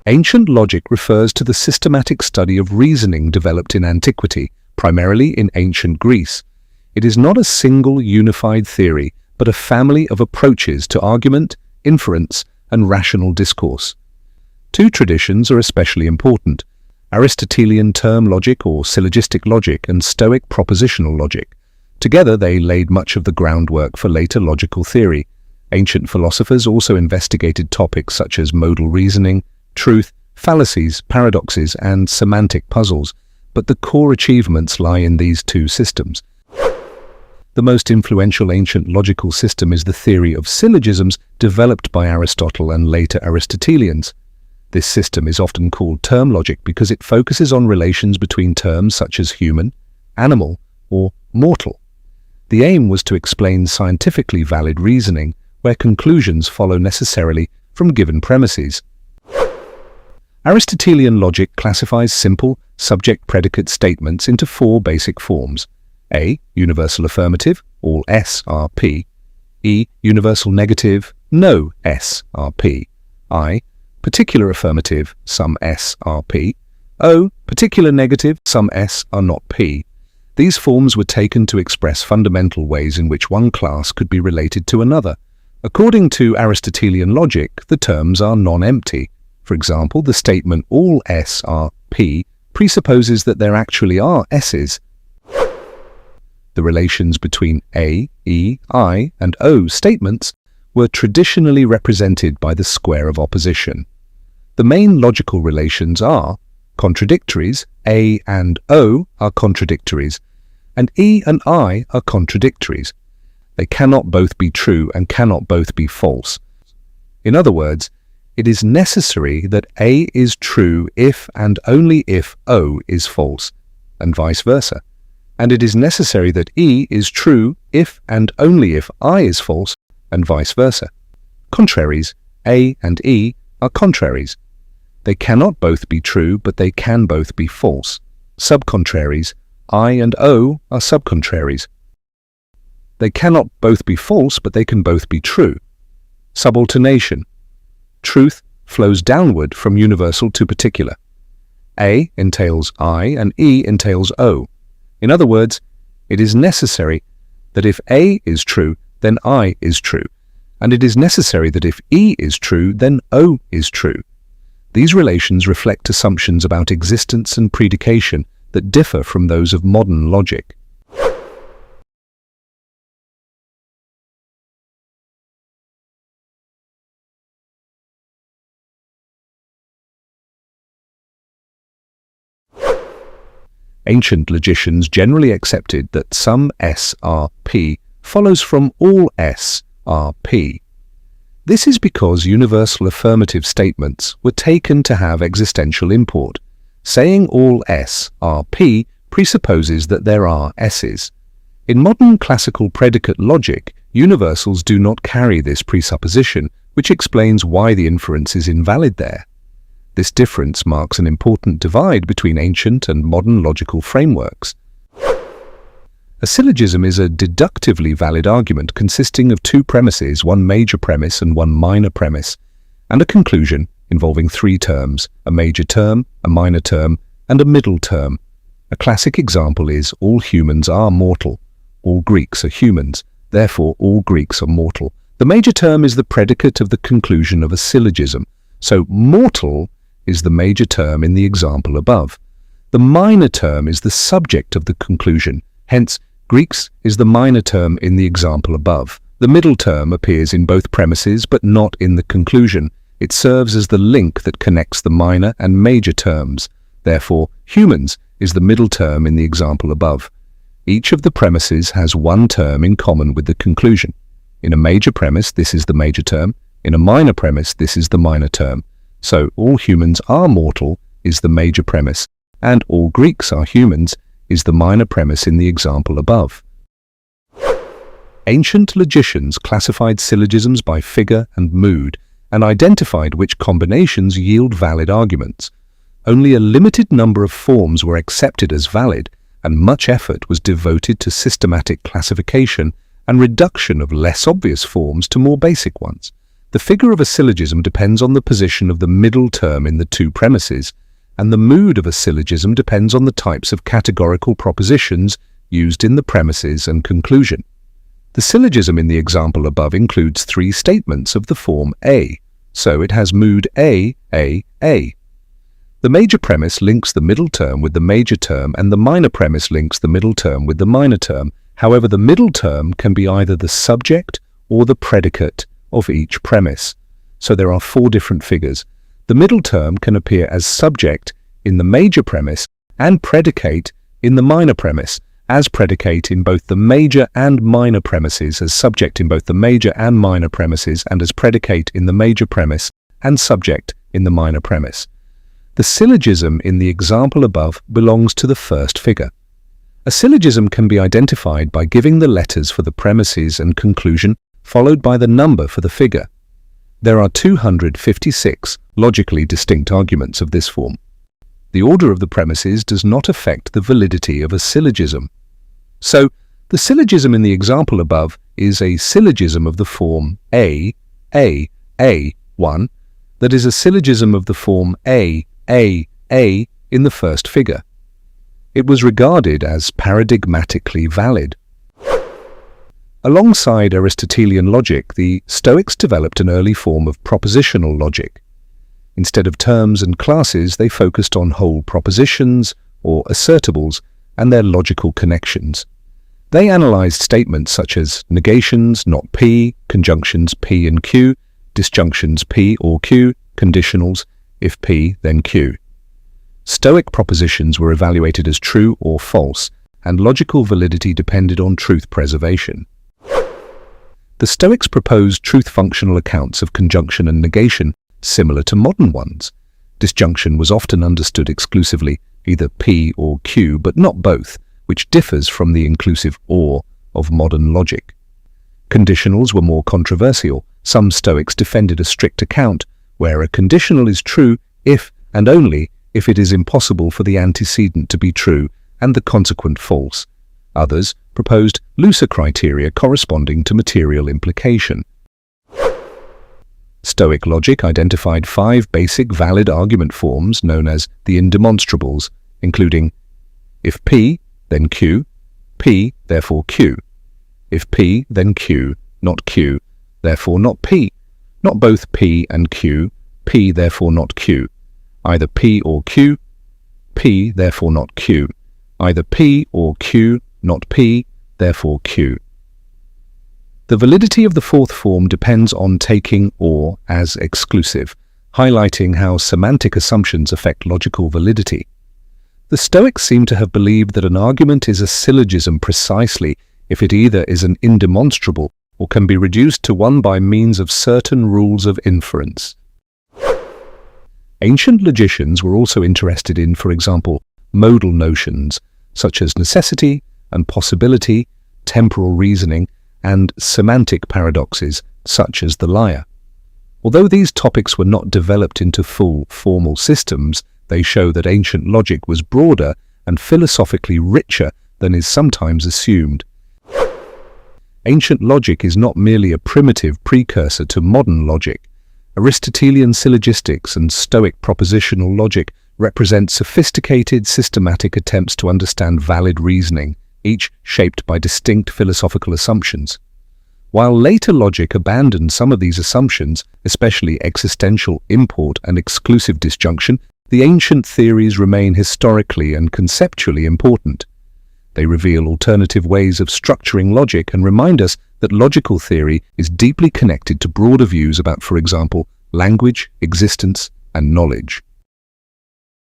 Ancient logic refers to the systematic study of reasoning developed in antiquity, primarily in ancient Greece. It is not a single unified theory, but a family of approaches to argument, inference, and rational discourse. Two traditions are especially important: Aristotelian term logic or syllogistic logic and Stoic propositional logic. Together they laid much of the groundwork for later logical theory. Ancient philosophers also investigated topics such as modal reasoning, truth, fallacies, paradoxes, and semantic puzzles, but the core achievements lie in these two systems. The most influential ancient logical system is the theory of syllogisms developed by Aristotle and later Aristotelians. This system is often called term logic because it focuses on relations between terms such as human, animal, or mortal. The aim was to explain scientifically valid reasoning, where conclusions follow necessarily from given premises. Aristotelian logic classifies simple subject-predicate statements into four basic forms: A. Universal affirmative, all S are P. E. Universal negative, no S are P. I. Particular affirmative, some S are P. O. Particular negative, some S are not P. These forms were taken to express fundamental ways in which one class could be related to another. According to Aristotelian logic, the terms are non-empty. For example, the statement all S are P presupposes that there actually are S's. The relations between A, E, I, and O statements were traditionally represented by the square of opposition. The main logical relations are contradictories. A and O are contradictories, and E and I are contradictories. They cannot both be true and cannot both be false. In other words, it is necessary that A is true if and only if O is false, and vice versa. And it is necessary that E is true if and only if I is false, and vice versa. Contraries, A and E, are contraries. They cannot both be true, but they can both be false. Subcontraries, I and O, are subcontraries. They cannot both be false, but they can both be true. Subalternation. Truth flows downward from universal to particular. A entails I and E entails O. In other words, it is necessary that if A is true, then I is true, and it is necessary that if E is true, then O is true. These relations reflect assumptions about existence and predication that differ from those of modern logic. Ancient logicians generally accepted that some S are P follows from all S are P. This is because universal affirmative statements were taken to have existential import. Saying all S are P presupposes that there are S's. In modern classical predicate logic, universals do not carry this presupposition, which explains why the inference is invalid there. This difference marks an important divide between ancient and modern logical frameworks. A syllogism is a deductively valid argument consisting of two premises, one major premise and one minor premise, and a conclusion involving three terms: a major term, a minor term, and a middle term. A classic example is all humans are mortal. All Greeks are humans, therefore all Greeks are mortal. The major term is the predicate of the conclusion of a syllogism, so mortal is the major term in the example above. The minor term is the subject of the conclusion, hence Greeks is the minor term in the example above. The middle term appears in both premises but not in the conclusion. It serves as the link that connects the minor and major terms. Therefore, humans is the middle term in the example above. Each of the premises has one term in common with the conclusion. In a major premise, this is the major term. In a minor premise, this is the minor term. So, all humans are mortal is the major premise, and all Greeks are humans is the minor premise in the example above. Ancient logicians classified syllogisms by figure and mood and identified which combinations yield valid arguments. Only a limited number of forms were accepted as valid, and much effort was devoted to systematic classification and reduction of less obvious forms to more basic ones. The figure of a syllogism depends on the position of the middle term in the two premises, and the mood of a syllogism depends on the types of categorical propositions used in the premises and conclusion. The syllogism in the example above includes three statements of the form A, so it has mood A. The major premise links the middle term with the major term, and the minor premise links the middle term with the minor term. However, the middle term can be either the subject or the predicate of each premise. So there are four different figures. The middle term can appear as subject in the major premise and predicate in the minor premise, as predicate in both the major and minor premises, as subject in both the major and minor premises, and as predicate in the major premise and subject in the minor premise. The syllogism in the example above belongs to the first figure. A syllogism can be identified by giving the letters for the premises and conclusion, followed by the number for the figure. There are 256 logically distinct arguments of this form. The order of the premises does not affect the validity of a syllogism. So, the syllogism in the example above is a syllogism of the form A, 1, that is a syllogism of the form A in the first figure. It was regarded as paradigmatically valid. Alongside Aristotelian logic, the Stoics developed an early form of propositional logic. Instead of terms and classes, they focused on whole propositions, or assertables, and their logical connections. They analyzed statements such as negations, not P, conjunctions P and Q, disjunctions P or Q, conditionals, if P, then Q. Stoic propositions were evaluated as true or false, and logical validity depended on truth preservation. The Stoics proposed truth-functional accounts of conjunction and negation similar to modern ones. Disjunction was often understood exclusively, either P or Q, but not both, which differs from the inclusive or of modern logic. Conditionals were more controversial. Some Stoics defended a strict account, where a conditional is true if and only if it is impossible for the antecedent to be true and the consequent false. Others proposed looser criteria corresponding to material implication. Stoic logic identified 5 basic valid argument forms known as the indemonstrables, including if P, then Q, P, therefore Q. If P, then Q, not Q, therefore not P. Not both P and Q, P, therefore not Q. Either P or Q, P, therefore not Q. Either P or Q, not P, therefore Q. The validity of the fourth form depends on taking or as exclusive, highlighting how semantic assumptions affect logical validity. The Stoics seem to have believed that an argument is a syllogism precisely if it either is an indemonstrable or can be reduced to one by means of certain rules of inference. Ancient logicians were also interested in, for example, modal notions such as necessity and possibility, temporal reasoning, and semantic paradoxes such as the liar. Although these topics were not developed into full formal systems, they show that ancient logic was broader and philosophically richer than is sometimes assumed. Ancient logic is not merely a primitive precursor to modern logic. Aristotelian syllogistics and Stoic propositional logic represent sophisticated, systematic attempts to understand valid reasoning, each shaped by distinct philosophical assumptions. While later logic abandoned some of these assumptions, especially existential import and exclusive disjunction, the ancient theories remain historically and conceptually important. They reveal alternative ways of structuring logic and remind us that logical theory is deeply connected to broader views about, for example, language, existence, and knowledge.